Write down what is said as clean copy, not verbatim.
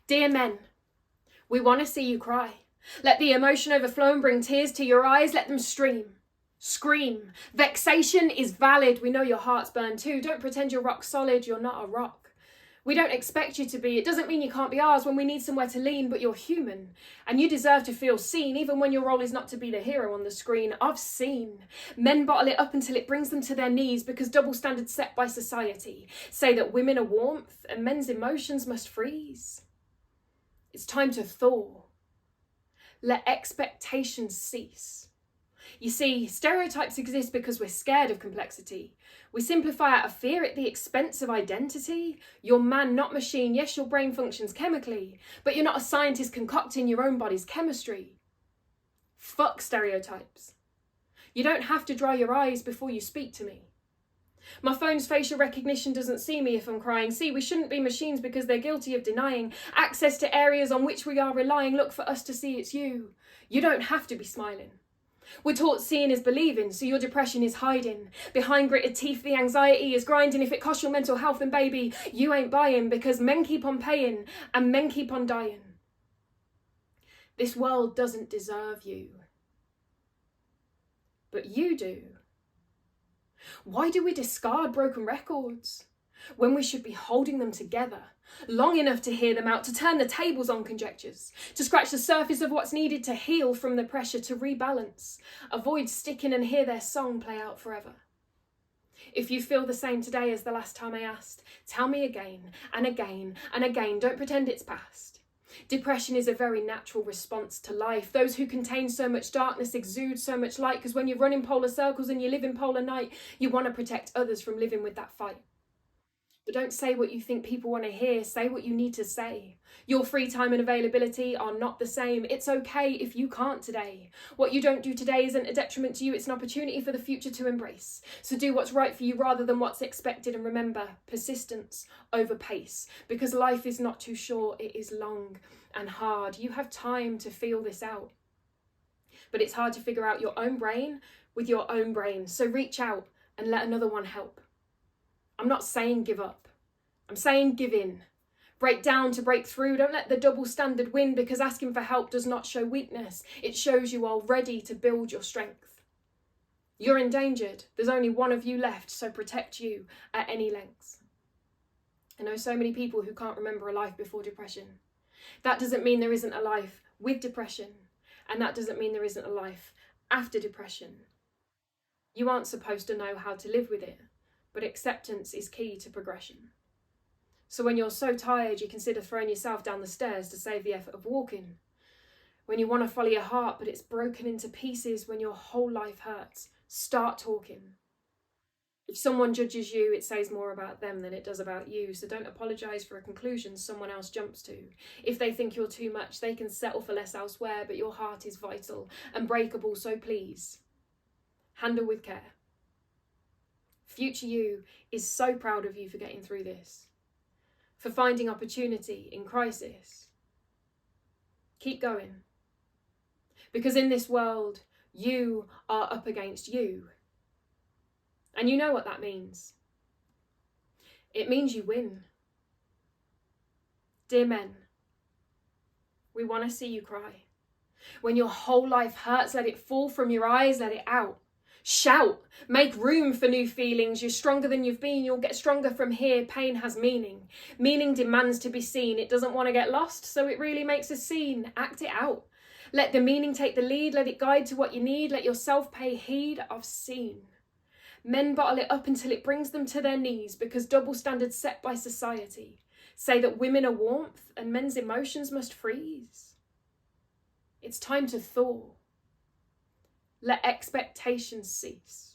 Dear men, we want to see you cry. Let the emotion overflow and bring tears to your eyes. Let them stream. Scream. Vexation is valid. We know your heart's burned too. Don't pretend you're rock solid. You're not a rock. We don't expect you to be. It doesn't mean you can't be ours when we need somewhere to lean, but you're human. And you deserve to feel seen, even when your role is not to be the hero on the screen. I've seen men bottle it up until it brings them to their knees because double standards set by society say that women are warmth and men's emotions must freeze. It's time to thaw. Let expectations cease. You see, stereotypes exist because we're scared of complexity. We simplify out of fear at the expense of identity. You're man, not machine. Yes, your brain functions chemically, but you're not a scientist concocting your own body's chemistry. Fuck stereotypes. You don't have to dry your eyes before you speak to me. My phone's facial recognition doesn't see me if I'm crying. See, we shouldn't be machines because they're guilty of denying access to areas on which we are relying. Look for us to see it's you. You don't have to be smiling. We're taught seeing is believing, so your depression is hiding. Behind gritted teeth, the anxiety is grinding. If it costs your mental health, then baby, you ain't buying, because men keep on paying and men keep on dying. This world doesn't deserve you. But you do. Why do we discard broken records when we should be holding them together long enough to hear them out, to turn the tables on conjectures, to scratch the surface of what's needed to heal from the pressure, to rebalance, avoid sticking and hear their song play out forever? If you feel the same today as the last time I asked, tell me again and again and again. Don't pretend it's past. Depression is a very natural response to life. Those who contain so much darkness exude so much light, because when you run in polar circles and you live in polar night, you want to protect others from living with that fight. But don't say what you think people want to hear. Say what you need to say. Your free time and availability are not the same. It's okay if you can't today. What you don't do today isn't a detriment to you. It's an opportunity for the future to embrace. So do what's right for you rather than what's expected. And remember, persistence over pace. Because life is not too short. It is long and hard. You have time to feel this out. But it's hard to figure out your own brain with your own brain. So reach out and let another one help. I'm not saying give up. I'm saying give in. Break down to break through. Don't let the double standard win, because asking for help does not show weakness. It shows you are ready to build your strength. You're endangered. There's only one of you left, so protect you at any lengths. I know so many people who can't remember a life before depression. That doesn't mean there isn't a life with depression, and that doesn't mean there isn't a life after depression. You aren't supposed to know how to live with it. But acceptance is key to progression. So when you're so tired you consider throwing yourself down the stairs to save the effort of walking. When you want to follow your heart but it's broken into pieces, when your whole life hurts, start talking. If someone judges you, it says more about them than it does about you. So don't apologise for a conclusion someone else jumps to. If they think you're too much, they can settle for less elsewhere, but your heart is vital and breakable, so please, handle with care. Future you is so proud of you for getting through this, for finding opportunity in crisis. Keep going. Because in this world, you are up against you. And you know what that means. It means you win. Dear men, we want to see you cry. When your whole life hurts, let it fall from your eyes, let it out. Shout, make room for new feelings. You're stronger than you've been. You'll get stronger from here. Pain has meaning. Meaning demands to be seen. It doesn't want to get lost, so it really makes a scene. Act it out. Let the meaning take the lead. Let it guide to what you need. Let yourself pay heed. I've seen men bottle it up until it brings them to their knees, because double standards set by society say that women are warmth and men's emotions must freeze. It's time to thaw. Let expectations cease.